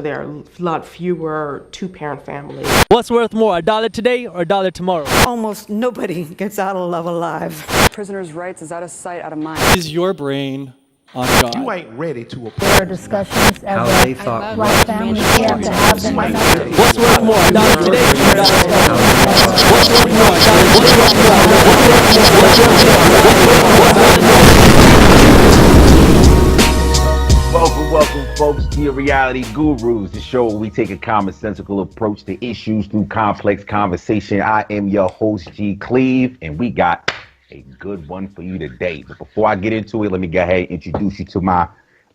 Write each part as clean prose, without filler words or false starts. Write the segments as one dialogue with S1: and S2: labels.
S1: There are a lot fewer two-parent families.
S2: What's worth more, a dollar today or a dollar tomorrow?
S3: Almost nobody gets out of love alive.
S4: Prisoners' rights is out of sight, out of mind.
S5: Is your brain on God?
S6: You ain't ready to
S7: There
S6: apply
S7: are discussions
S8: how
S7: as
S8: they thought
S7: black families we have to have them.
S2: What's worth more, a dollar today or a dollar tomorrow? What's worth more, a dollar
S9: Welcome, folks, to your Reality Gurus, the show where we take a commonsensical approach to issues through complex conversation. I am your host, G.Cleve, and we got a good one for you today. But before I get into it, let me go ahead and introduce you to my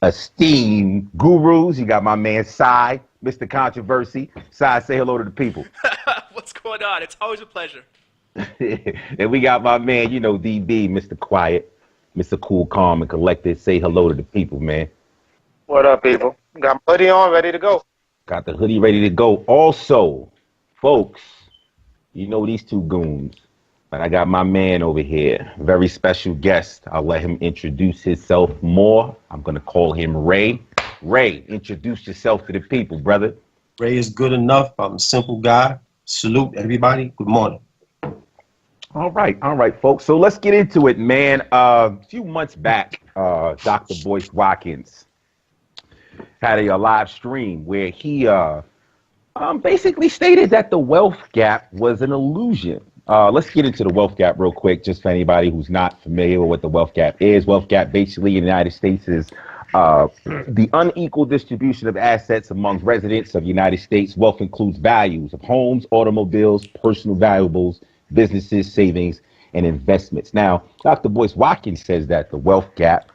S9: esteemed gurus. You got my man, Sai, Mr. Controversy. Sai, say hello to the people.
S10: What's going on? It's always a pleasure.
S9: And we got my man, DB, Mr. Quiet, Mr. Cool, Calm, and Collected. Say hello to the people, man.
S11: What up, people? Got my hoodie on, ready to go.
S9: Got the hoodie ready to go. Also, folks, you know these two goons, but I got my man over here, very special guest. I'll let him introduce himself more. I'm going to call him Ray. Ray, introduce yourself to the people, brother.
S12: Ray is good enough. I'm a simple guy. Salute everybody. Good morning.
S9: All right, folks. So let's get into it, man. A few months back, Dr. Boyce Watkins had a live stream where he basically stated that the wealth gap was an illusion. Let's get into the wealth gap real quick, just for anybody who's not familiar with what the wealth gap is. Wealth gap basically in the United States is the unequal distribution of assets among residents of the United States. Wealth includes values of homes, automobiles, personal valuables, businesses, savings, and investments. Now, Dr. Boyce Watkins says that the wealth gap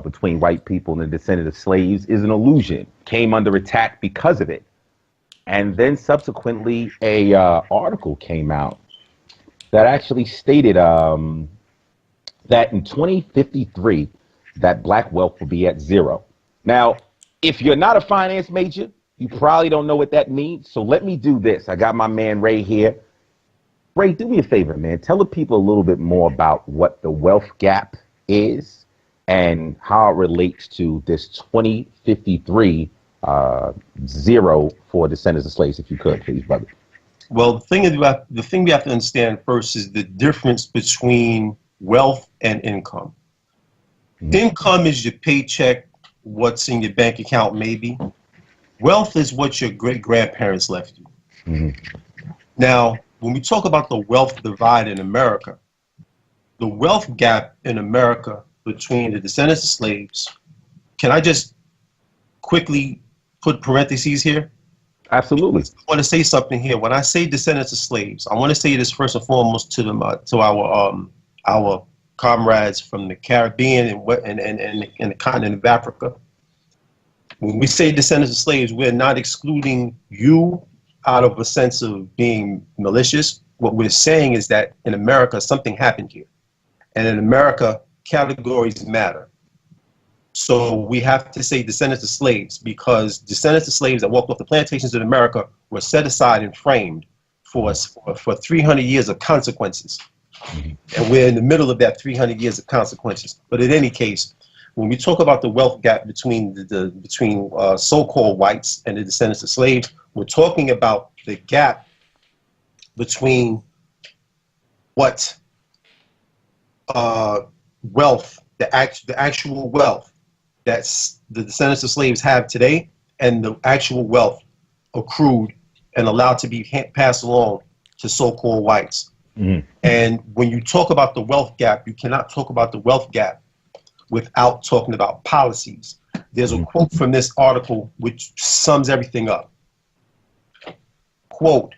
S9: between white people and the descendants of slaves is an illusion, came under attack because of it. And then subsequently a article came out that actually stated that in 2053 that black wealth will be at zero. Now, if you're not a finance major, you probably don't know what that means. So let me do this. I got my man Ray here. Ray, do me a favor, man. Tell the people a little bit more about what the wealth gap is and how it relates to this 2053 zero for descendants of slaves, if you could, please, brother.
S12: Well, the thing we have to understand first is the difference between wealth and income. Mm-hmm. Income is your paycheck, what's in your bank account, maybe. Wealth is what your great-grandparents left you. Mm-hmm. Now, when we talk about the wealth divide in America, the wealth gap in America between the descendants of slaves, can I just quickly put parentheses here?
S9: Absolutely.
S12: I want to say something here. When I say descendants of slaves, I want to say this first and foremost to them, to our comrades from the Caribbean and the continent of Africa. When we say descendants of slaves, we're not excluding you out of a sense of being malicious. What we're saying is that in America, something happened here. And in America, categories matter. So we have to say descendants of slaves because descendants of slaves that walked off the plantations in America were set aside and framed for 300 years of consequences. Mm-hmm. And we're in the middle of that 300 years of consequences. But in any case, when we talk about the wealth gap between between so-called whites and the descendants of slaves, we're talking about the gap between what wealth, the actual wealth that the descendants of slaves have today and the actual wealth accrued and allowed to be passed along to so-called whites. Mm-hmm. And when you talk about the wealth gap, you cannot talk about the wealth gap without talking about policies. There's a quote from this article which sums everything up. Quote,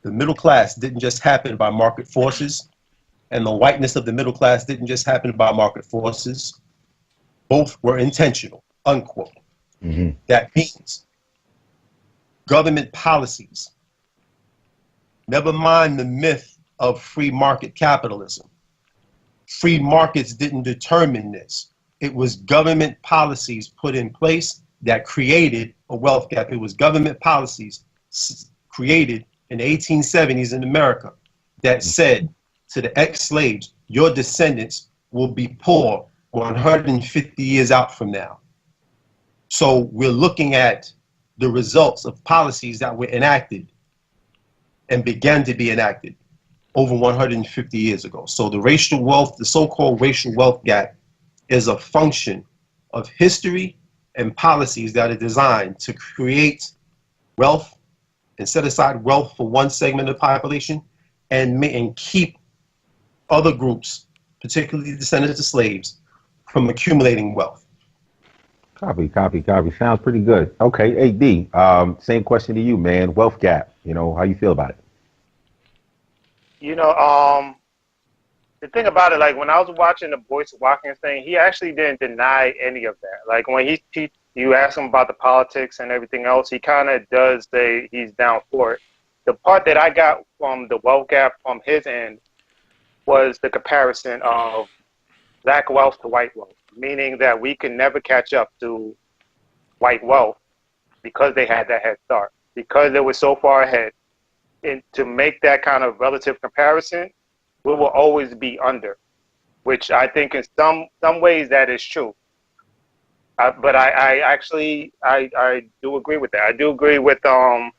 S12: "The middle class didn't just happen by market forces, and the whiteness of the middle class didn't just happen by market forces. Both were intentional," unquote. Mm-hmm. That means government policies, never mind the myth of free market capitalism. Free markets didn't determine this. It was government policies put in place that created a wealth gap. It was government policies created in the 1870s in America that said to the ex-slaves, your descendants will be poor 150 years out from now. So we're looking at the results of policies that were enacted and began to be enacted over 150 years ago. So the racial wealth, the so-called racial wealth gap, is a function of history and policies that are designed to create wealth and set aside wealth for one segment of the population and keep other groups, particularly descendants of slaves, from accumulating wealth.
S9: Copy. Sounds pretty good. Okay, hey D, same question to you, man. Wealth gap. You know, how you feel about it?
S11: You know, the thing about it, like when I was watching the Boyce Watkins thing, he actually didn't deny any of that. Like when you ask him about the politics and everything else, he kind of does say he's down for it. The part that I got from the wealth gap from his end was the comparison of black wealth to white wealth, meaning that we can never catch up to white wealth because they had that head start, because they were so far ahead. And to make that kind of relative comparison, we will always be under, which I think in some ways that is true. But I actually do agree with that. I do agree with the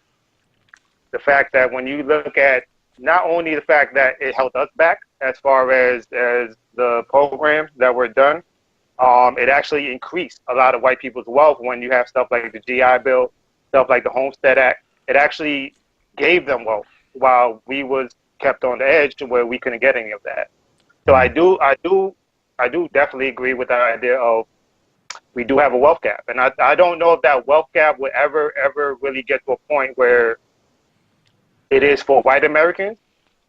S11: fact that when you look at not only the fact that it held us back as far as the programs that were done, it actually increased a lot of white people's wealth when you have stuff like the GI Bill, stuff like the Homestead Act. It actually gave them wealth while we was kept on the edge to where we couldn't get any of that. So I do definitely agree with the idea of we do have a wealth gap. And I don't know if that wealth gap would ever really get to a point where it is for white Americans,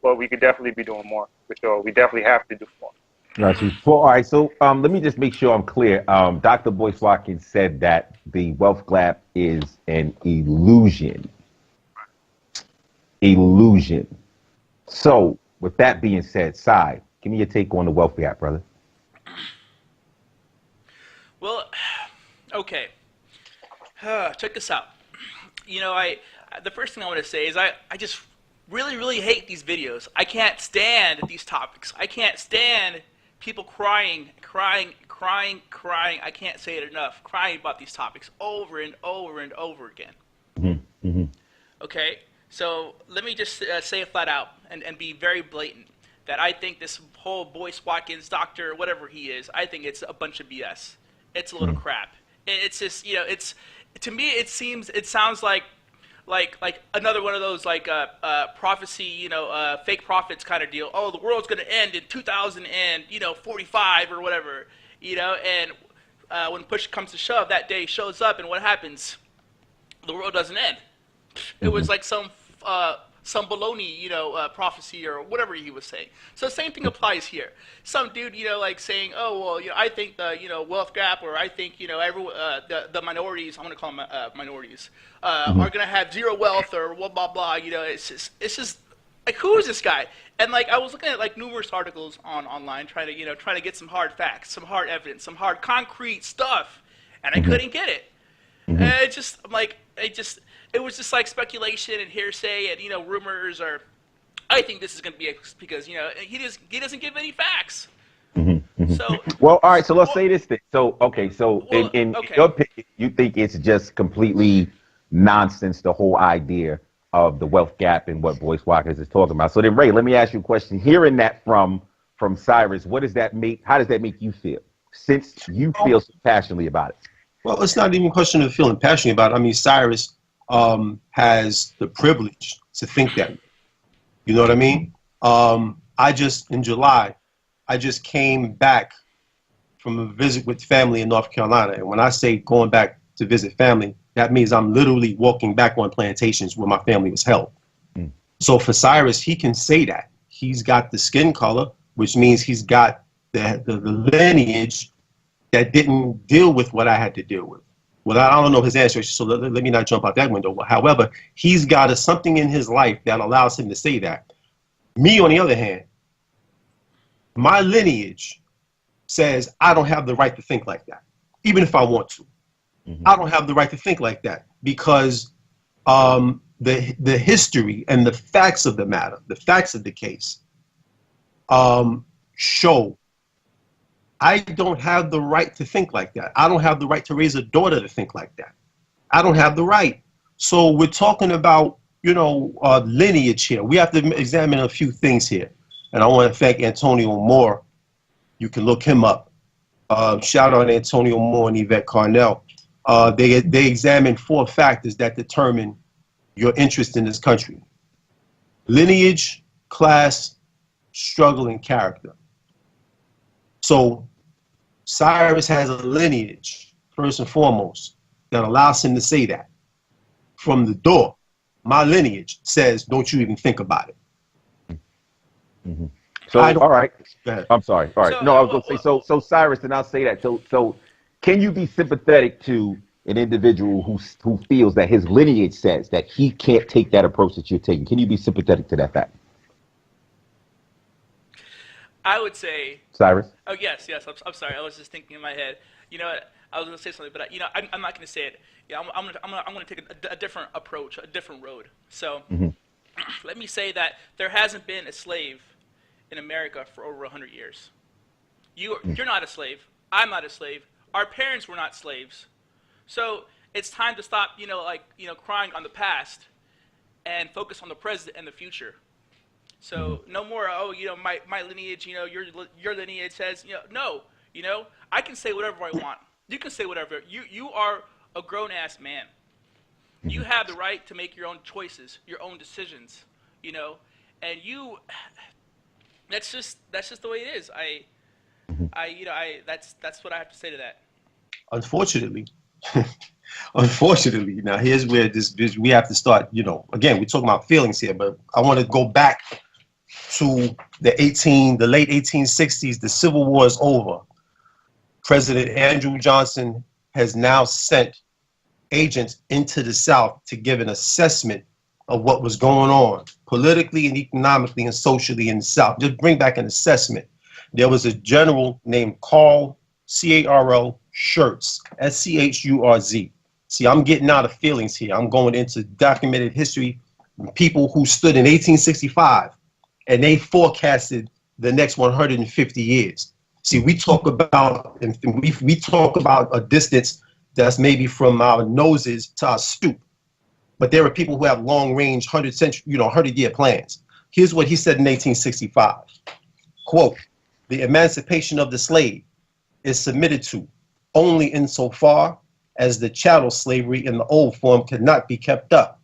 S11: but we could definitely be doing more, for sure. We definitely have to do more.
S9: Got you. Well, all right, so let me just make sure I'm clear. Dr. Boyce Watkins said that the wealth gap is an illusion. Illusion. So, with that being said, Sai, give me your take on the wealth gap, brother.
S10: Well, okay. Check this out. You know, the first thing I want to say is I just really hate these videos. I can't stand these topics. I can't stand people crying. I can't say it enough. Crying about these topics over and over again.
S9: Mm-hmm.
S10: Okay? So let me just say it flat out and be very blatant that I think this whole Boyce Watkins doctor, whatever he is, I think it's a bunch of BS. It's a little crap. It's just, you know, to me it sounds like another one of those like prophecy, you know, fake prophets kind of deal. Oh, the world's going to end in 2045 or whatever, you know, and when push comes to shove, that day shows up, and what happens? The world doesn't end. It was like some baloney, you know, prophecy or whatever he was saying. So the same thing applies here. Some dude, you know, like saying, oh, well, you know, I think the, you know, wealth gap, or I think, you know, the minorities, I'm going to call them minorities, are going to have zero wealth or blah, blah, blah. You know, it's just like, who is this guy? And like, I was looking at like numerous articles online trying to get some hard facts, some hard evidence, some hard concrete stuff. And I couldn't get it. And it was just like speculation and hearsay and, you know, rumors, or I think this is going to be because, you know, he doesn't give any facts. So,
S9: well, all right, so let's say this thing. So, okay, so in your opinion, you think it's just completely nonsense, the whole idea of the wealth gap and what Boyce Watkins is talking about. So then, Ray, let me ask you a question. Hearing that from Cyrus, how does that make you feel, since you feel so passionately about it?
S12: Well, it's not even a question of feeling passionate about it. I mean, Cyrus has the privilege to think that. You know what I mean? In July, I just came back from a visit with family in North Carolina. And when I say going back to visit family, that means I'm literally walking back on plantations where my family was held. So for Cyrus, he can say that. He's got the skin color, which means he's got the lineage that didn't deal with what I had to deal with. Well, I don't know his answer, so let me not jump out that window. However, he's got something in his life that allows him to say that. Me, on the other hand, my lineage says I don't have the right to think like that, even if I want to. I don't have the right to think like that because the history and the facts of the matter, the facts of the case, show I don't have the right to think like that. I don't have the right to raise a daughter to think like that. I don't have the right So we're talking about, lineage here. We have to examine a few things here. And I want to thank Antonio Moore. You can look him up. Shout out Antonio Moore and Yvette Carnell. They examine 4 factors that determine your interest in this country: lineage, class, struggle, and character. So Cyrus has a lineage, first and foremost, that allows him to say that. From the door, my lineage says, don't you even think about it.
S9: Mm-hmm. So, all right. I'm sorry. All right.
S10: So,
S9: No, I was going to say, so Cyrus, and I'll say that. So can you be sympathetic to an individual who feels that his lineage says that he can't take that approach that you're taking? Can you be sympathetic to that fact?
S10: I would say,
S9: Cyrus?
S10: oh, yes. I'm sorry. I was just thinking in my head. You know what? I was going to say something, but I'm not going to say it. Yeah, I'm going to take a different approach, a different road. So let me say that there hasn't been a slave in America for over 100 years. You're not a slave. I'm not a slave. Our parents were not slaves. So it's time to stop, crying on the past and focus on the present and the future. So no more, my lineage, your lineage says, no, I can say whatever I want. You can say whatever. You are a grown-ass man. You have the right to make your own choices, your own decisions, and that's just the way it is. That's what I have to say to that.
S12: Unfortunately, now here's where we have to start, again, we're talking about feelings here, but I want to go back to the late 1860s. The Civil War is over. President Andrew Johnson has now sent agents into the South to give an assessment of what was going on politically and economically and socially in the South. Just bring back an assessment. There was a general named Carl, C-A-R-L, Schurz, S-C-H-U-R-Z. See, I'm getting out of feelings here. I'm going into documented history, people who stood in 1865, and they forecasted the next 150 years. See, we talk about a distance that's maybe from our noses to our stoop. But there are people who have long-range 100-year plans. Here's what he said in 1865. Quote, "The emancipation of the slave is submitted to only insofar as the chattel slavery in the old form cannot be kept up.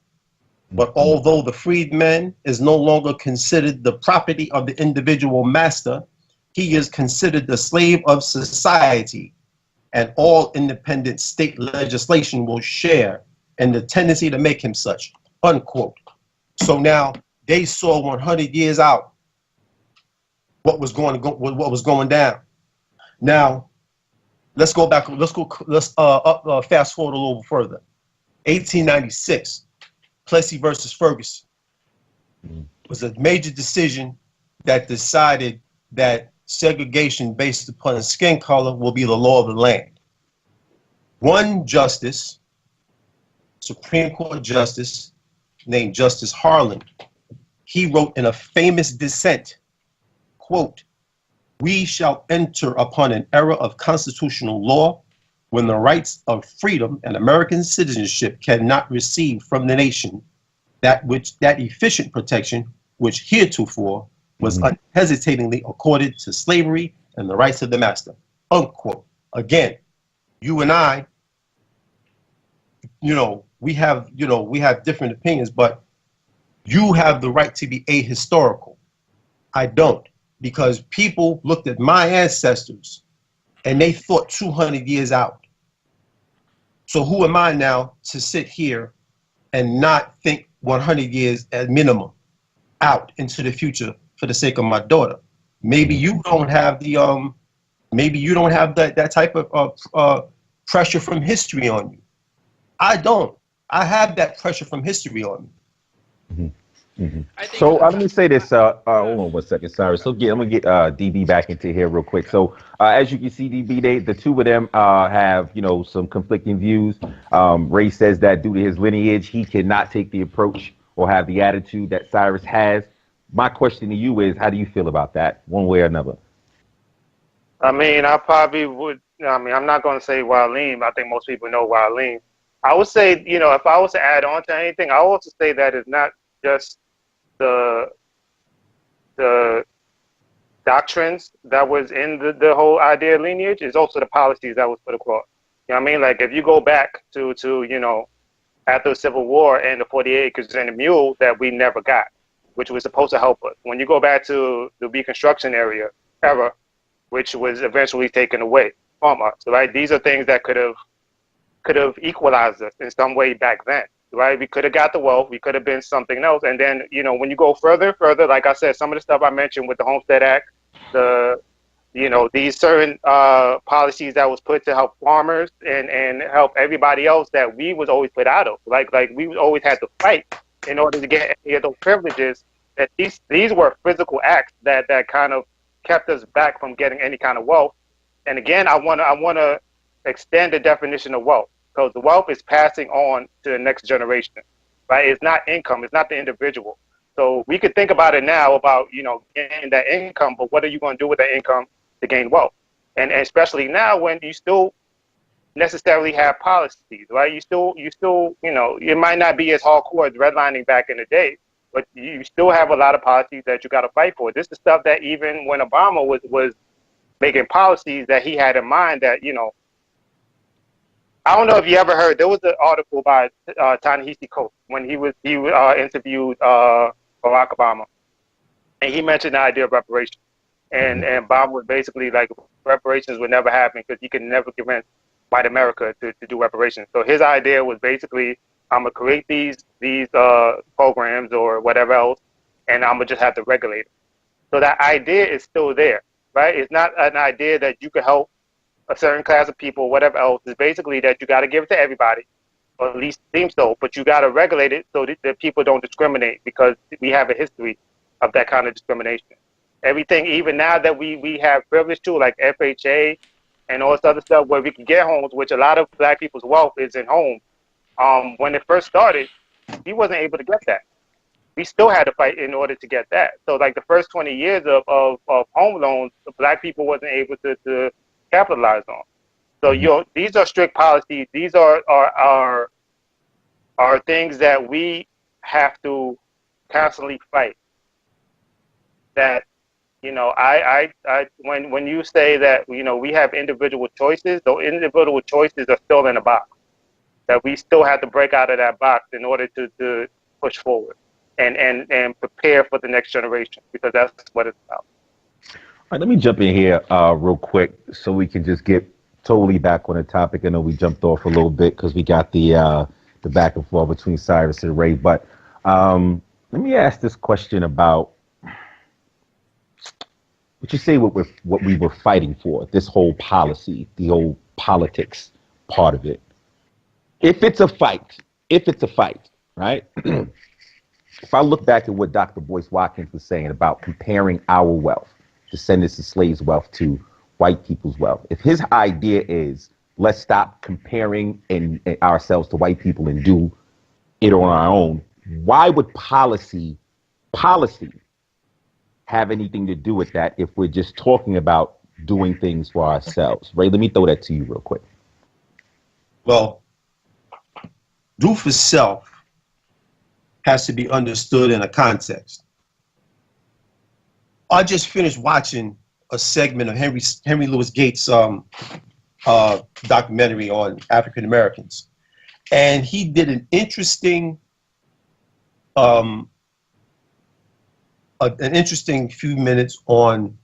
S12: But although the freedman is no longer considered the property of the individual master, he is considered the slave of society, and all independent state legislation will share in the tendency to make him such," unquote. So now they saw 100 years out what was going down. Now let's go back. Let's fast forward a little further. 1896, Plessy versus Ferguson was a major decision that decided that segregation based upon skin color will be the law of the land. One justice, Supreme Court justice named Justice Harlan, he wrote in a famous dissent, quote, "We shall enter upon an era of constitutional law when the rights of freedom and American citizenship cannot receive from the nation that efficient protection which heretofore was unhesitatingly accorded to slavery and the rights of the master," unquote. Again, you and I, we have different opinions, but you have the right to be ahistorical. I don't, because people looked at my ancestors and they thought 200 years out. So who am I now to sit here and not think 100 years at minimum out into the future for the sake of my daughter? Maybe you don't have that type of pressure from history on you. I don't. I have that pressure from history on me.
S9: So let me say this. Hold on 1 second, sorry. So I'm gonna get DB back into here real quick. So as you can see, DB, the two of them have some conflicting views. Ray says that due to his lineage, he cannot take the approach or have the attitude that Cyrus has. My question to you is, how do you feel about that, one way or another?
S11: I mean, I probably would. I mean, I'm not going to say Waleem. I think most people know Waleem. I would say, you know, if I was to add on to anything, I would also say that it's not just the doctrines that was in the whole idea of lineage, it's also the policies that was put across. You know what I mean? Like if you go back to you know, after the Civil War and the 48 acres and the mule that we never got, which was supposed to help us. When you go back to the Reconstruction era, which was eventually taken away from us, right? These are things that could have equalized us in some way back then, right? We could have got the wealth, we could have been something else. And then, you know, when you go further and further, like I said, some of the stuff I mentioned with the Homestead Act, you know, these certain policies that was put to help farmers and help everybody else that we was always put out of. Like we always had to fight in order to get any of those privileges. That these were physical acts that kind of kept us back from getting any kind of wealth. And again, I wanna extend the definition of wealth, because the wealth is passing on to the next generation, right? It's not income, it's not the individual. So we could think about it now about, you know, getting that income, but what are you going to do with that income to gain wealth? And especially now when you still necessarily have policies, right? You still, you know, it might not be as hardcore as redlining back in the day, but you still have a lot of policies that you got to fight for. This is stuff that even when Obama was making policies that he had in mind that, you know, I don't know if you ever heard, there was an article by Ta-Nehisi Coates when he interviewed Barack Obama, and he mentioned the idea of reparations. And Obama was basically like, reparations would never happen because he could never convince white America to do reparations. So his idea was basically, I'm gonna create these programs or whatever else, and I'm gonna just have to regulate it. So that idea is still there, right? It's not an idea that you could help a certain class of people, whatever else. It's basically that you got to give it to everybody, or at least it seems so, but you got to regulate it so that people don't discriminate, because we have a history of that kind of discrimination. Everything, even now that we have privilege to, like FHA and all this other stuff where we can get homes, which a lot of black people's wealth is in homes. When it first started, he wasn't able to get that. We still had to fight in order to get that. So like the first 20 years of home loans, the black people wasn't able to capitalize on. So you know, these are strict policies. These are things that we have to constantly fight. That, you know, when you say that, you know, we have individual choices, those individual choices are still in a box. That we still have to break out of that box in order to push forward and prepare for the next generation, because that's what it's about.
S9: All right, let me jump in here real quick so we can just get totally back on the topic. I know we jumped off a little bit because we got the back and forth between Cyrus and Ray. But let me ask this question about what you say what we were fighting for, this whole policy, the whole politics part of it. If it's a fight, right? If I look back at what Dr. Boyce Watkins was saying about comparing our wealth, descendants of slaves' wealth, to white people's wealth. If his idea is, let's stop comparing ourselves to white people and do it on our own, why would policy have anything to do with that if we're just talking about doing things for ourselves? Ray, let me throw that to you real quick.
S12: Well, do for self has to be understood in a context. I just finished watching a segment of Henry Louis Gates' documentary on African Americans, and he did an interesting few minutes on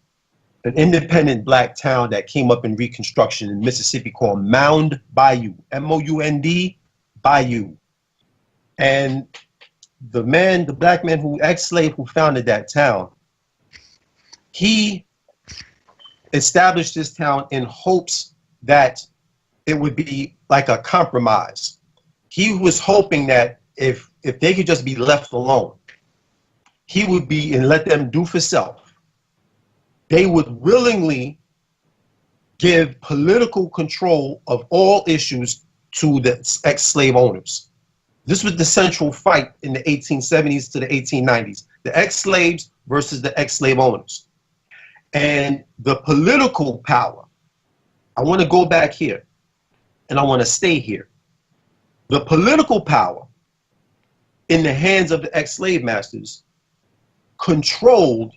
S12: an independent black town that came up in Reconstruction in Mississippi called Mound Bayou, M-O-U-N-D, Bayou. And the black man who, ex-slave, who founded that town, he established this town in hopes that it would be like a compromise. He was hoping that if they could just be left alone, he would be, and let them do for self, they would willingly give political control of all issues to the ex-slave owners. This was the central fight in the 1870s to the 1890s, the ex-slaves versus the ex-slave owners. And the political power, I want to go back here and I want to stay here. The political power in the hands of the ex-slave masters controlled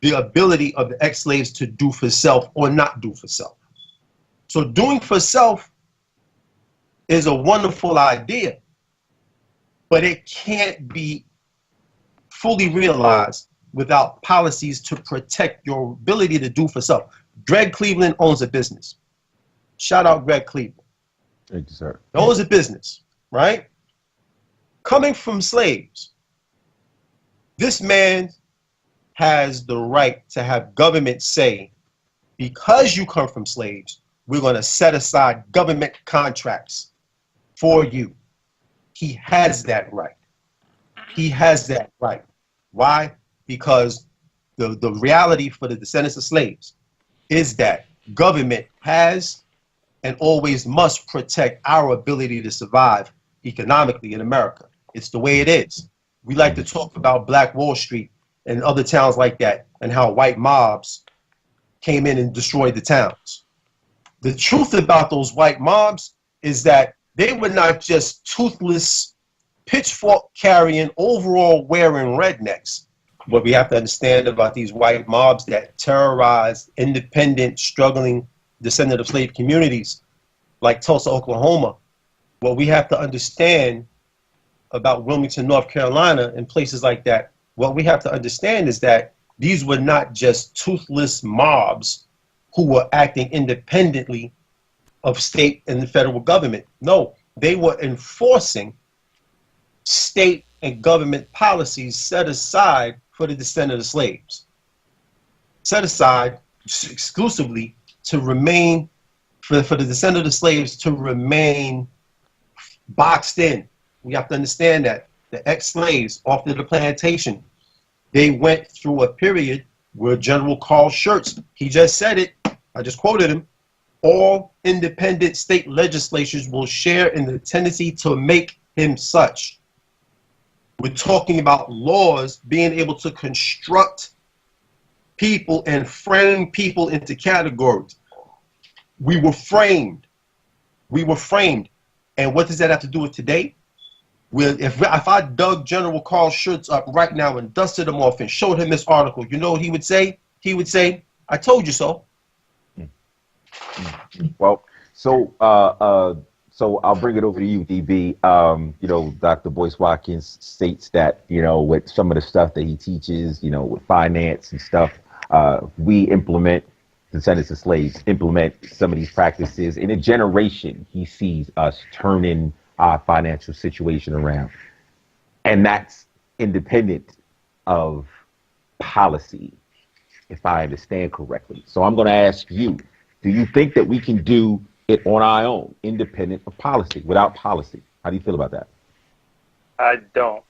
S12: the ability of the ex-slaves to do for self or not do for self. So doing for self is a wonderful idea, but it can't be fully realized without policies to protect your ability to do for self. Greg Cleveland owns a business. Shout out Greg Cleveland.
S9: Thank you, sir.
S12: He owns a business, right? Coming from slaves, this man has the right to have government say, because you come from slaves, we're going to set aside government contracts for you. He has that right. He has that right. Why? Because the reality for the descendants of slaves is that government has and always must protect our ability to survive economically in America. It's the way it is. We like to talk about Black Wall Street and other towns like that and how white mobs came in and destroyed the towns. The truth about those white mobs is that they were not just toothless, pitchfork carrying, overall wearing rednecks. What we have to understand about these white mobs that terrorize independent, struggling, descendant of slave communities like Tulsa, Oklahoma, what we have to understand about Wilmington, North Carolina, and places like that, what we have to understand is that these were not just toothless mobs who were acting independently of state and the federal government. No, they were enforcing state and government policies set aside for the descendant of slaves, set aside exclusively to remain, for the descendant of slaves to remain boxed in. We have to understand that the ex-slaves after the plantation, they went through a period where General Carl Schurz, he just said it, I just quoted him, all independent state legislatures will share in the tendency to make him such. We're talking about laws being able to construct people and frame people into categories. We were framed. We were framed. And what does that have to do with today? Well, if I dug General Carl Schurz up right now and dusted him off and showed him this article, you know what he would say? He would say, I told you so.
S9: Well, so I'll bring it over to you, DB. You know, Dr. Boyce Watkins states that, you know, with some of the stuff that he teaches, you know, with finance and stuff, we implement, descendants of slaves implement some of these practices. In a generation, he sees us turning our financial situation around. And that's independent of policy, if I understand correctly. So I'm going to ask you, do you think that we can do it on our own, independent of policy, without policy? How do you feel about that?
S11: I don't.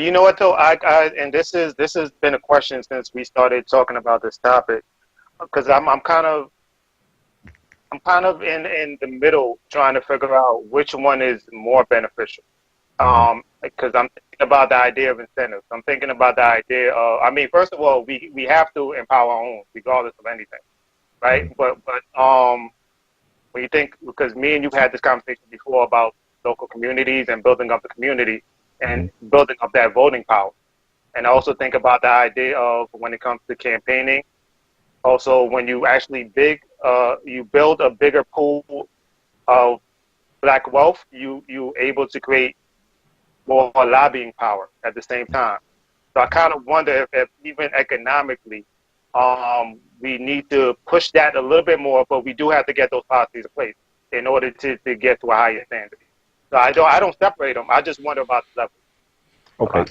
S11: You know what though? And this has been a question since we started talking about this topic, because I'm kind of in the middle trying to figure out which one is more beneficial. Because I'm thinking about the idea of incentives. I'm thinking about the idea of, I mean, first of all, we have to empower our own, regardless of anything, right? But when you think, because me and you had this conversation before about local communities and building up the community and building up that voting power. And I also think about the idea of when it comes to campaigning, also when you actually you build a bigger pool of Black wealth, you able to create more lobbying power at the same time. So I kind of wonder if even economically, we need to push that a little bit more, but we do have to get those policies in place in order to get to a higher standard. So I don't separate them. I just wonder about the level.
S9: Okay,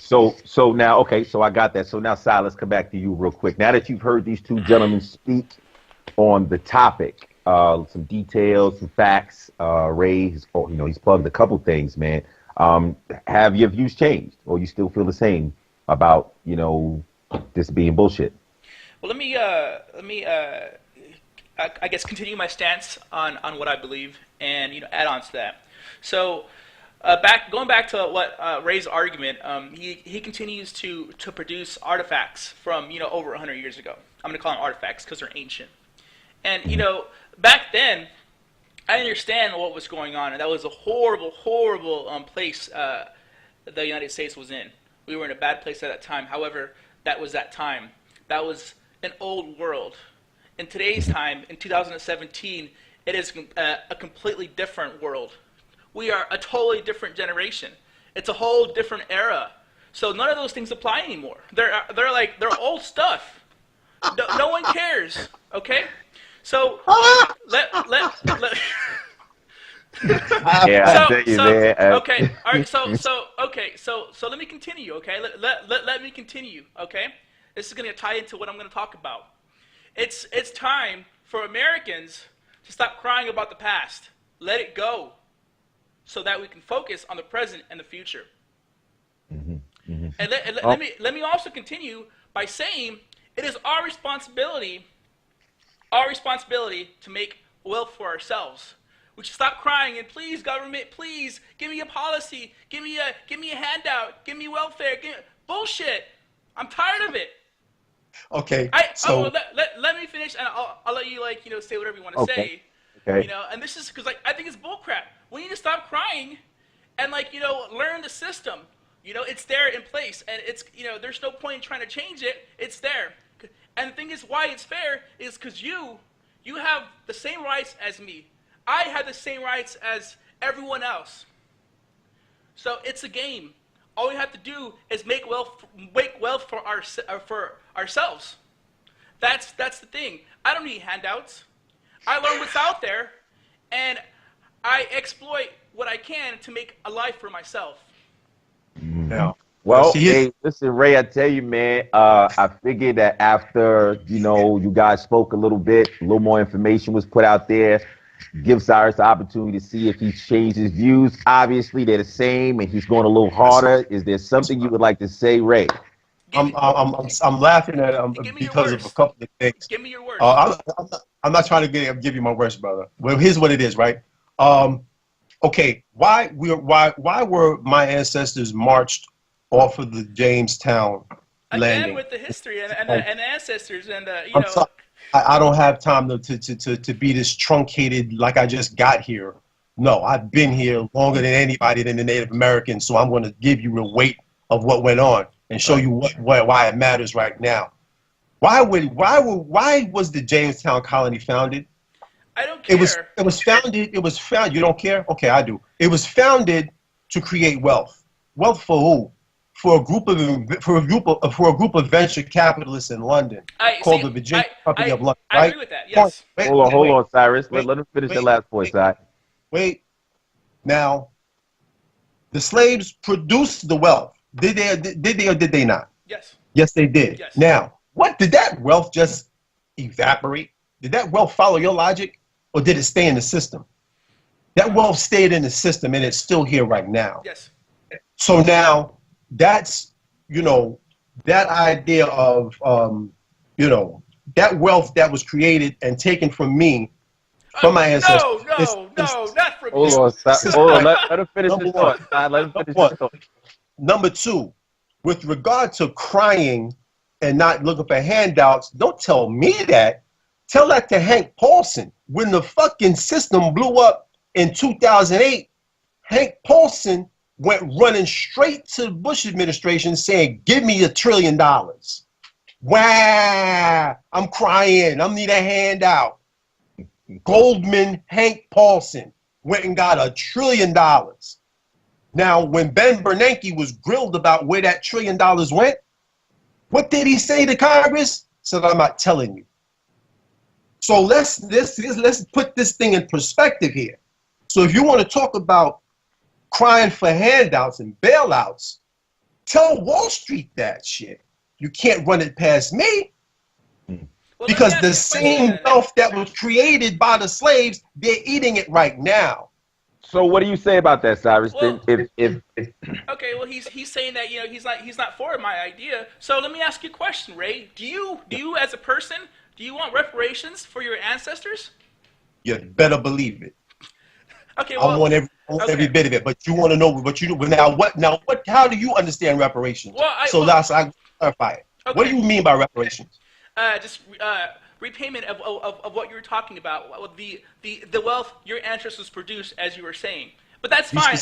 S9: so I got that. So now, Silas, come back to you real quick. Now that you've heard these two gentlemen speak on the topic, some details, some facts, Ray, he's plugged a couple things, man. Have your views changed, or you still feel the same about, you know, this being bullshit?
S10: Well, let me I guess continue my stance on what I believe, and add on to that. So going back to what Ray's argument, he continues to produce artifacts from over 100 years ago. I'm going to call them artifacts because they're ancient. And back then, I understand what was going on, and that was a horrible, horrible place the United States was in. We were in a bad place at that time. However, that was that time. That was an old world. In today's time, in 2017, it is a completely different world. We are a totally different generation. It's a whole different era. So none of those things apply anymore. They're old stuff. No one cares. Okay. So let
S9: Yeah, I tell you, man.
S10: okay, all right. So let me continue. Okay, let me continue. Okay, this is gonna tie into what I'm gonna talk about. It's time for Americans to stop crying about the past. Let it go, so that we can focus on the present and the future. And let me also continue by saying it is our responsibility to make wealth for ourselves. We should stop crying and please, government, please give me a policy, give me a handout, give me welfare. Bullshit. I'm tired of it.
S12: Okay.
S10: Let me finish, and I'll let you say whatever you want to say.
S9: Okay.
S10: And this is because I think it's bullcrap. We need to stop crying, and learn the system. It's there in place, and it's there's no point in trying to change it. It's there, and the thing is, why it's fair is because you have the same rights as me. I have the same rights as everyone else. So it's a game. All we have to do is make wealth for ourselves. That's the thing. I don't need handouts. I learn what's out there, and I exploit what I can to make a life for myself.
S12: Yeah.
S9: Well, hey, listen, Ray, I tell you, man, I figured that after, you guys spoke a little bit, a little more information was put out there, give Cyrus the opportunity to see if he's changed his views. Obviously, they're the same, and he's going a little harder. Is there something you would like to say, Ray?
S12: I'm laughing at him because of a couple of things.
S10: Give me your words.
S12: I'm not trying to give you my words, brother. Well, here's what it is, right? Okay, why were my ancestors marched off of the Jamestown landing?
S10: Again, with the history and ancestors and
S12: Sorry, I don't have time to be this truncated like I just got here. No, I've been here longer than anybody than the Native Americans, so I'm going to give you the weight of what went on and show you why it matters right now. Why was the Jamestown colony founded?
S10: I don't care.
S12: It was founded. You don't care? Okay, I do. It was founded to create wealth. Wealth for who? For a group of venture capitalists in London called the Virginia Company of London. Right?
S10: I agree with that. Yes.
S9: Hold on, Cyrus. Let him finish the last point, side.
S12: Wait. Now, the slaves produced the wealth. Did they or did they not?
S10: Yes.
S12: Yes, they did.
S10: Yes.
S12: Now, what did that wealth just evaporate? Did that wealth follow your logic, or did it stay in the system? That wealth stayed in the system, and it's still here right now.
S10: Yes.
S12: So now, that's that idea of that wealth that was created and taken from me, from my ancestors.
S10: No, not from
S9: Hold on, let him finish his thought. Let him finish his thought.
S12: Number two, with regard to crying and not looking for handouts, don't tell me that. Tell that to Hank Paulson. When the fucking system blew up in 2008, Hank Paulson went running straight to the Bush administration saying, give me $1 trillion. Wow, I'm crying. I need a handout. Goldman Hank Paulson went and got $1 trillion. Now, when Ben Bernanke was grilled about where that $1 trillion went, what did he say to Congress? He said, I'm not telling you. So let's put this thing in perspective here. So if you want to talk about crying for handouts and bailouts, tell Wall Street that shit. You can't run it past me.
S10: Well,
S12: because the same wealth that was created by the slaves, they're eating it right now.
S9: So what do you say about that, Cyrus?
S10: Well,
S9: if
S10: okay, well he's saying that he's not for my idea. So let me ask you a question, Ray. Do you as a person, do you want reparations for your ancestors?
S12: You better believe it.
S10: Okay, well,
S12: I want every bit of it. But you want to know what you do. Now what? How do you understand reparations?
S10: Well,
S12: I clarify it. Okay. What do you mean by reparations?
S10: repayment of what you were talking about, the wealth your ancestors produced, as you were saying. But that's fine.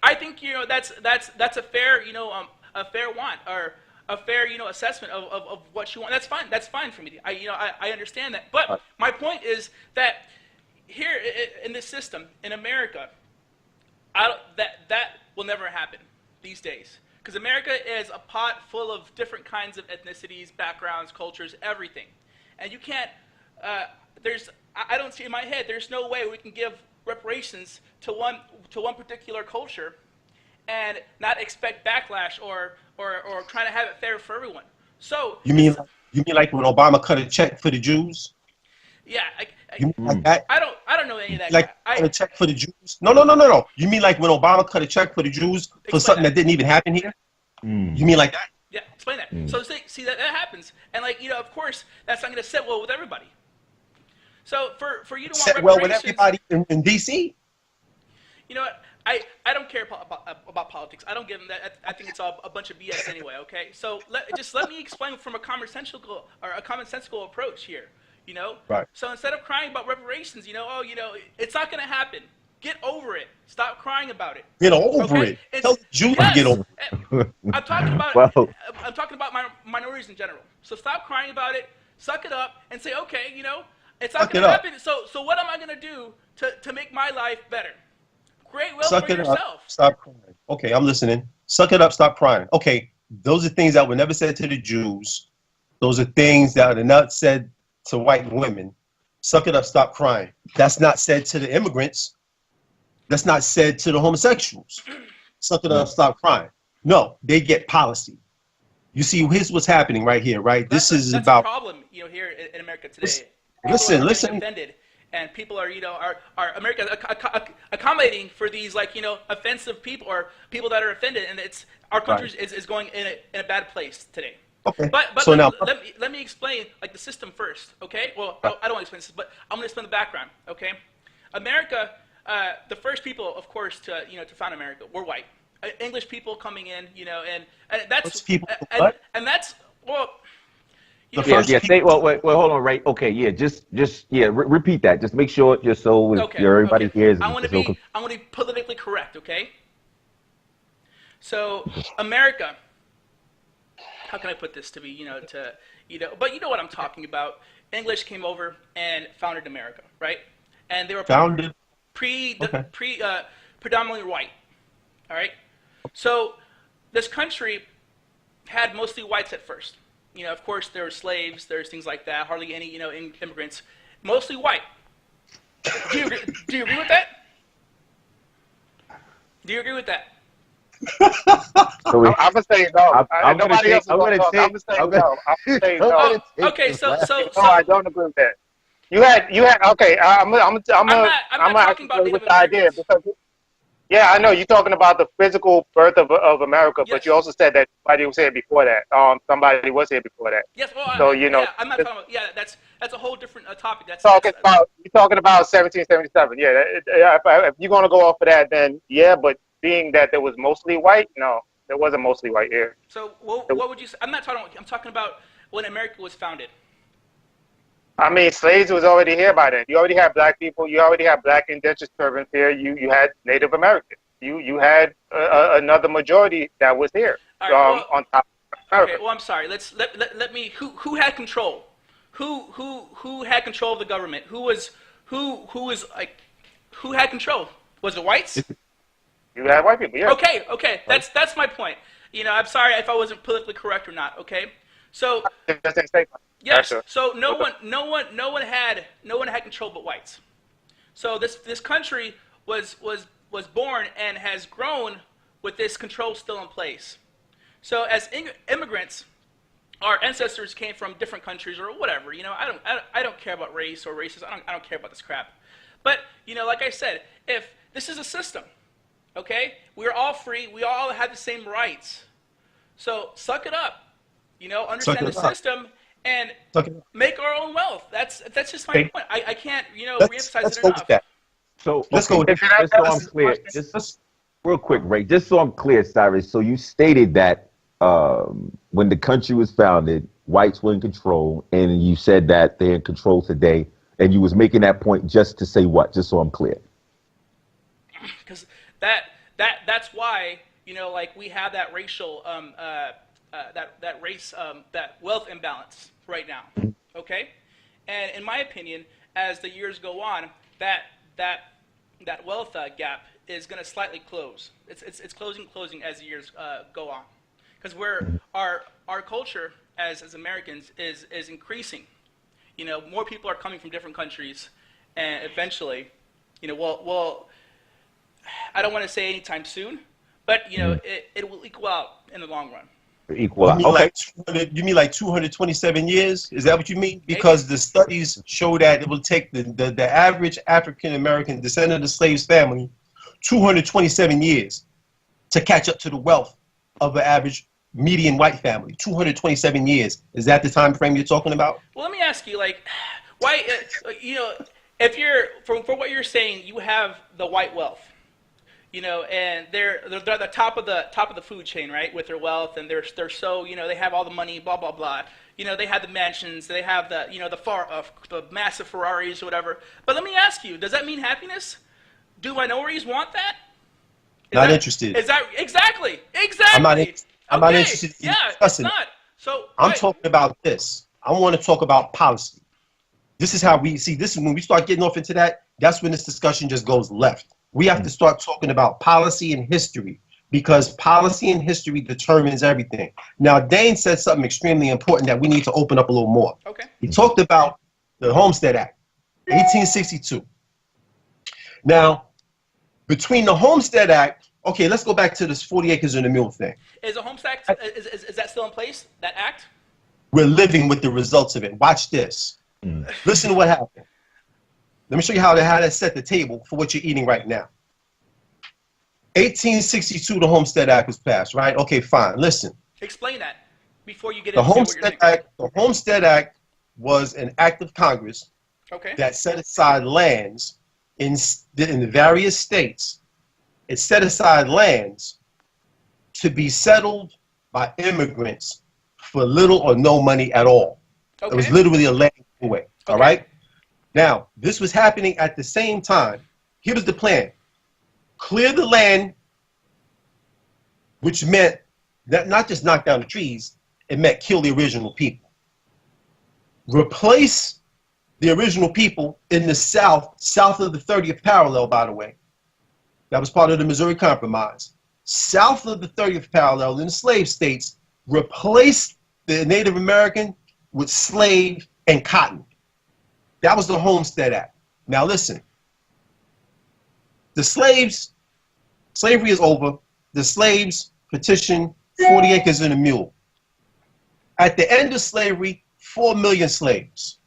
S10: I think that's a fair a fair want or a fair assessment of what you want. That's fine. That's fine for me. I understand that. But my point is that here in this system in America, that will never happen these days. Because America is a pot full of different kinds of ethnicities, backgrounds, cultures, everything. And you can't, I don't see in my head, there's no way we can give reparations to one particular culture and not expect backlash or trying to have it fair for everyone. So
S12: you mean like when Obama cut a check for the Jews?
S10: Yeah,
S12: like that?
S10: I don't know any of that.
S12: Like cut a check for the Jews? No. You mean like when Obama cut a check for the Jews for something that didn't even happen here? You mean like that?
S10: Yeah, explain that. So see that happens, and of course that's not going to sit well with everybody. So for you to want
S12: sit well with everybody in D.C.
S10: You know what? I don't care about politics. I don't give them that. I think it's all a bunch of BS anyway. Okay, so let me explain from a commonsensical approach here.
S12: Right.
S10: So instead of crying about reparations, it's not going to happen. Get over it. Stop crying about it.
S12: Get over it. Tell the Jews to get over it.
S10: I'm talking about minorities in general. So stop crying about it. Suck it up and say, okay, it's not going to happen. So what am I going to do to make my life better? Great will for yourself.
S12: Up, stop crying. Okay, I'm listening. Suck it up. Stop crying. Okay, those are things that were never said to the Jews. Those are things that are not said to white women. Suck it up. Stop crying. That's not said to the immigrants. That's not said to the homosexuals. Suck it up. Stop crying. No, they get policy. You see, here's what's happening right here, right? That's
S10: a problem, here in America today.
S12: Listen.
S10: Offended, and people are America accommodating for these offensive people or people that are offended, and our country is going in a bad place today.
S12: Okay.
S10: But
S12: so
S10: let me explain the system first. Okay. Well, I don't want to explain this, but I'm going to explain the background. Okay. America, the first people, of course, to found America were white. English people coming in, and that's
S12: people,
S10: and that's well.
S9: Say, wait, hold on, right? Okay, yeah, just repeat that. Just make sure, just so everybody hears.
S10: I want to be politically correct, okay? So America, how can I put this to be, but you know what I'm talking about. English came over and founded America, right? And they were
S12: founded
S10: predominantly white, all right? So this country had mostly whites at first. Of course, there were slaves, there's things like that, hardly any, immigrants, mostly white. Do you agree with that? Do you agree with that?
S11: I'm going to say no. Nobody else is going to talk. I'm going to say no.
S10: Okay, so
S11: no, I don't agree with that. You had okay. I'm not
S10: talking about
S11: with the idea because yeah, I know you're talking about the physical birth of America, yes. But you also said that somebody was here before that. Somebody was here before that.
S10: Yes, well,
S11: so
S10: I'm not talking about. Yeah, that's a whole different topic. You're talking
S11: about 1777. Yeah, if you're gonna go off of that, then yeah. But being that there was mostly white, no, there wasn't mostly white here.
S10: So what would you say? I'm talking about when America was founded.
S11: I mean, slaves was already here by then. You already had black people. You already had black indentured servants here. You had Native Americans. You had another majority that was here on top of America.
S10: Okay. Well, I'm sorry. Let me. Who had control? Who had control of the government? Who had control? Was it whites?
S11: You had white people. Yeah.
S10: Okay. That's my point. I'm sorry if I wasn't politically correct or not. Okay. So. Yes. So no one had control but whites. So this country was born and has grown with this control still in place. So as immigrants, our ancestors came from different countries or whatever. I don't care about race or races. I don't care about this crap. But like I said, if this is a system, okay, we're all free. We all have the same rights. So suck it up. Understand the system. And make our own wealth. That's just my point. I can't, reemphasize it enough.
S9: So let's go. Just so I'm clear, just real quick, Ray. Just so I'm clear, Cyrus. So you stated that when the country was founded, whites were in control, and you said that they're in control today, and you was making that point just to say what? Just so I'm clear.
S10: Because that's why, you know, like we have that racial that wealth imbalance right now. Okay, and in my opinion, as the years go on, that wealth gap is going to slightly close. It's closing as the years go on, because our culture as Americans is increasing. You know, more people are coming from different countries, and eventually, you know, well, I don't want to say anytime soon, but you know, it will equal out in the long run.
S9: Equal out. Okay.
S12: You mean like 227 years? Is that what you mean? Because the studies show that it will take the average African American descendant of the slaves family 227 years to catch up to the wealth of the average median white family. 227 years. Is that the time frame you're talking about?
S10: Well, let me ask you, like, why? You know, if you're for what you're saying, you have the white wealth. You know, and they're the top of the food chain, right? With their wealth, and they're so, you know, they have all the money, blah blah blah. You know, they have the mansions, they have the, you know, the massive Ferraris or whatever. But let me ask you, does that mean happiness? Do minorities want that?
S12: Not interested.
S10: Is that exactly?
S12: I'm not interested in discussing
S10: it's not. So
S12: I'm talking about this. I want to talk about policy. This is how we see. This is when we start getting off into that. That's when this discussion just goes left. We have to start talking about policy and history, because policy and history determines everything. Now, Dane said something extremely important that we need to open up a little more.
S10: Okay.
S12: He talked about the Homestead Act, 1862. Now, between the Homestead Act, okay, let's go back to this 40 acres and a mule thing.
S10: Is the Homestead Act, is that still in place, that act?
S12: We're living with the results of it. Watch this. Listen to what happened. Let me show you how that set the table for what you're eating right now. 1862, the Homestead Act was passed, right? Okay, fine. Listen.
S10: Explain that before you get
S12: into
S10: what you're saying.
S12: The Homestead Act was an act of Congress that set aside lands in the various states. It set aside lands to be settled by immigrants for little or no money at all. It was literally a land away, all right? Now, this was happening at the same time. Here was the plan. Clear the land, which meant that not just knock down the trees, it meant kill the original people. Replace the original people in the south of the 30th parallel, by the way. That was part of the Missouri Compromise. South of the 30th parallel in the slave states, replace the Native American with slave and cotton. That was the Homestead Act. Now listen, the slaves, slavery is over. The slaves petitioned 40 acres and a mule. At the end of slavery, 4 million slaves.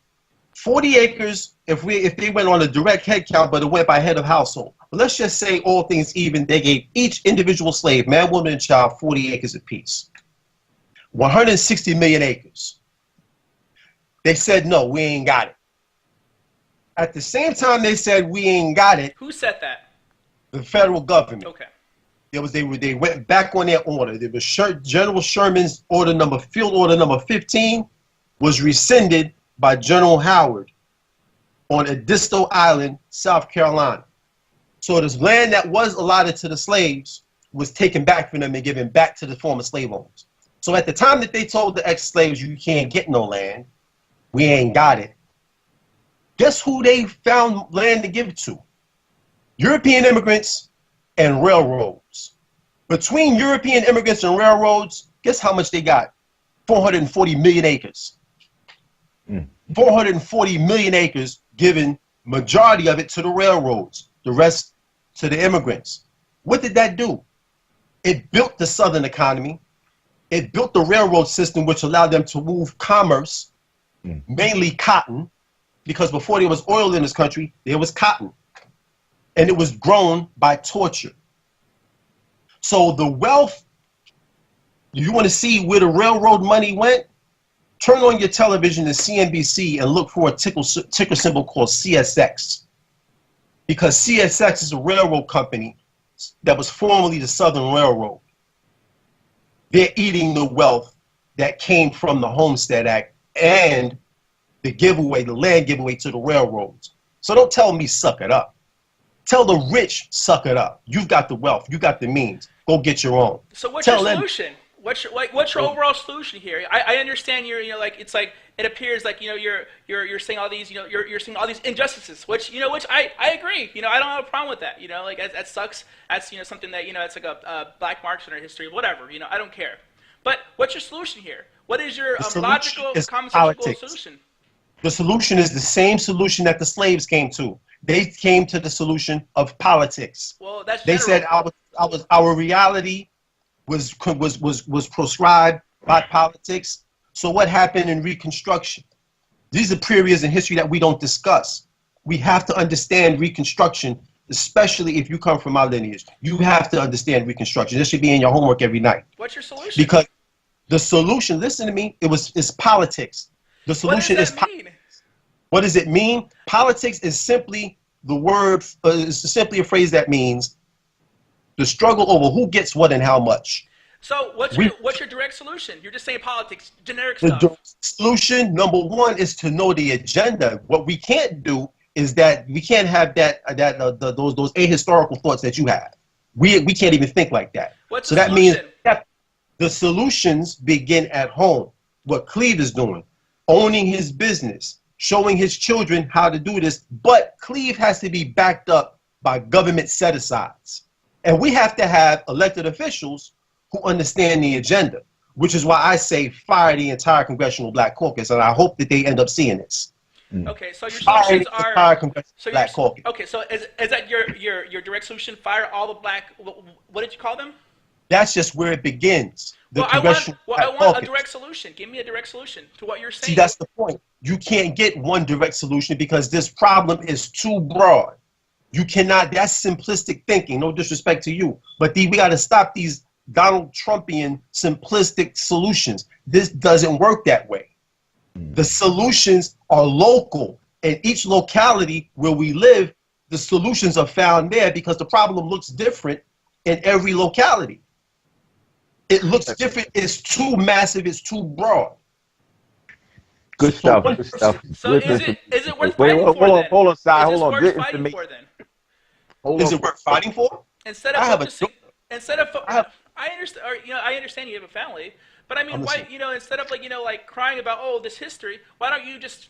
S12: 40 acres, if they went on a direct head count, but it went by head of household. But let's just say all things even, they gave each individual slave, man, woman, and child, 40 acres apiece. 160 million acres. They said, no, we ain't got it. At the same time they said we ain't got it.
S10: Who said that?
S12: The federal government.
S10: Okay.
S12: They went back on their order. There was General Sherman's field order number 15 was rescinded by General Howard on Edisto Island, South Carolina. So this land that was allotted to the slaves was taken back from them and given back to the former slave owners. So at the time that they told the ex-slaves, you can't get no land, we ain't got it, guess who they found land to give it to? European immigrants and railroads. Between European immigrants and railroads, guess how much they got? 440 million acres. 440 million acres, given majority of it to the railroads, the rest to the immigrants. What did that do? It built the Southern economy. It built the railroad system, which allowed them to move commerce, mainly cotton, because before there was oil in this country, there was cotton. And it was grown by torture. So the wealth, you want to see where the railroad money went? Turn on your television to CNBC and look for a ticker symbol called CSX. Because CSX is a railroad company that was formerly the Southern Railroad. They're eating the wealth that came from the Homestead Act and the giveaway, the land giveaway to the railroads. So don't tell me suck it up. Tell the rich suck it up. You've got the wealth. You got the means. Go get your own.
S10: So what's
S12: Tell
S10: your
S12: them-
S10: solution? What's your overall solution here? I understand like it's like it appears like you're saying all these you're seeing all these injustices, which I agree. I don't have a problem with that. Like that sucks. That's something that it's like a black marks in our history, whatever. I don't care. But what's your solution here? What is your logical, commonsensical solution?
S12: The solution is the same solution that the slaves came to. They came to the solution of politics.
S10: Well, that's
S12: they said our reality was proscribed by politics. So what happened in Reconstruction? These are periods in history that we don't discuss. We have to understand Reconstruction, especially if you come from our lineage. You have to understand Reconstruction. This should be in your homework every night.
S10: What's your solution?
S12: Because the solution, listen to me, it's politics. The solution is politics. What does it mean? Politics is simply the word, is simply a phrase that means the struggle over who gets what and how much.
S10: So what's your direct solution? You're just saying politics, generic
S12: The
S10: stuff.
S12: solution, number one, is to know the agenda. What we can't do is that we can't have those ahistorical thoughts that you have. We can't even think like that.
S10: What's
S12: so
S10: the
S12: that
S10: solution?
S12: means that the solutions begin at home. What Cleve is doing, owning his business, showing his children how to do this, but Cleve has to be backed up by government set-asides. And we have to have elected officials who understand the agenda, which is why I say fire the entire Congressional Black Caucus, and I hope that they end up seeing this.
S10: Okay, so your solutions are
S12: Black Caucus.
S10: Okay, so is that your direct solution? Fire all the black. What did you call them?
S12: That's just where it begins.
S10: I want a direct solution. Give me a direct solution to what you're saying.
S12: See, that's the point. You can't get one direct solution because this problem is too broad. You cannot, that's simplistic thinking, no disrespect to you. But we got to stop these Donald Trumpian simplistic solutions. This doesn't work that way. The solutions are local. In each locality where we live, the solutions are found there because the problem looks different in every locality. It looks different. It's too massive. It's too broad.
S9: Good stuff. Good stuff.
S10: So is it worth fighting for then?
S9: Hold on, Si. Hold on.
S10: Is it worth fighting for then?
S12: Is it worth fighting for?
S10: Instead of focusing, I understand you have a family, but I mean, why instead of like crying about this history, why don't you just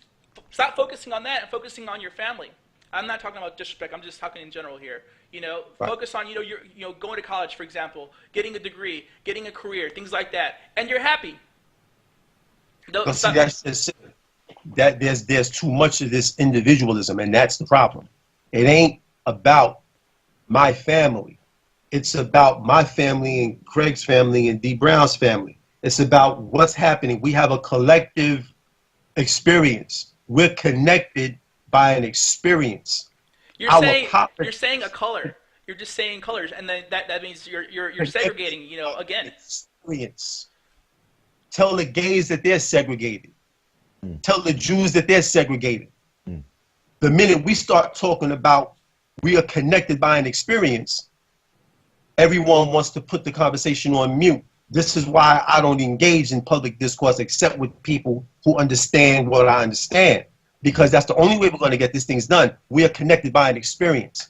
S10: stop focusing on that and focusing on your family? I'm not talking about disrespect. I'm just talking in general here. Focus on you're going to college, for example, getting a degree, getting a career, things like that, and you're happy.
S12: See, there's too much of this individualism, and that's the problem. It ain't about my family. It's about my family and Craig's family and D.Brown's family. It's about what's happening. We have a collective experience. We're connected by an experience.
S10: You're saying a color. You're just saying colors, and then that means you're segregating. Again.
S12: Experience. Tell the gays that they're segregated. Tell the Jews that they're segregated. The minute we start talking about we are connected by an experience, everyone wants to put the conversation on mute. This is why I don't engage in public discourse except with people who understand what I understand. Because that's the only way we're going to get these things done. We are connected by an experience.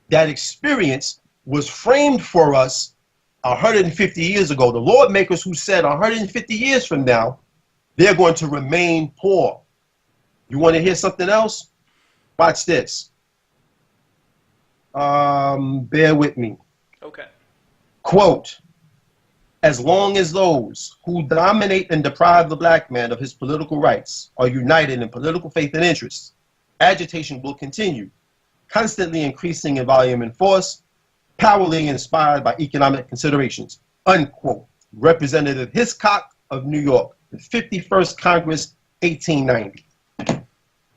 S12: That experience was framed for us 150 years ago. The Lord makers who said 150 years from now, they're going to remain poor. You want to hear something else? Watch this. Bear with me.
S10: Okay.
S12: Quote, as long as those who dominate and deprive the black man of his political rights are united in political faith and interests, agitation will continue, constantly increasing in volume and force, powerfully inspired by economic considerations. Unquote. Representative Hiscock of New York, the 51st Congress, 1890.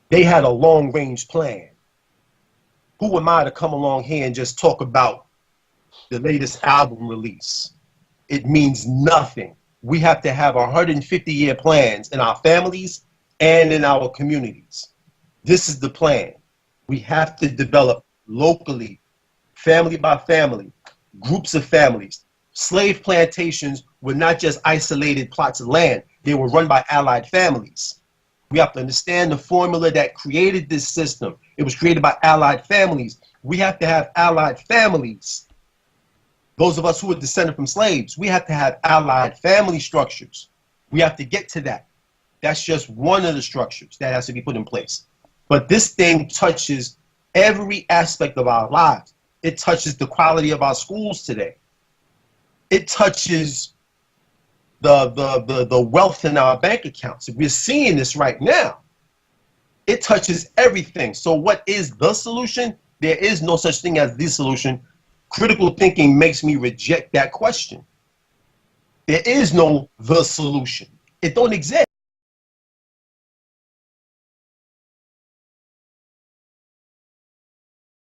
S12: They had a long-range plan. Who am I to come along here and just talk about the latest album release? It means nothing. We have to have 150-year plans in our families and in our communities. This is the plan. We have to develop locally, family by family, groups of families. Slave plantations were not just isolated plots of land. They were run by allied families. We have to understand the formula that created this system. It was created by allied families. We have to have allied families. Those of us who are descended from slaves, we have to have allied family structures. We have to get to that. That's just one of the structures that has to be put in place. But this thing touches every aspect of our lives. It touches the quality of our schools today. It touches the wealth in our bank accounts. We're seeing this right now. It touches everything. So what is the solution? There is no such thing as the solution. Critical thinking makes me reject that question. There is no the solution. It don't exist.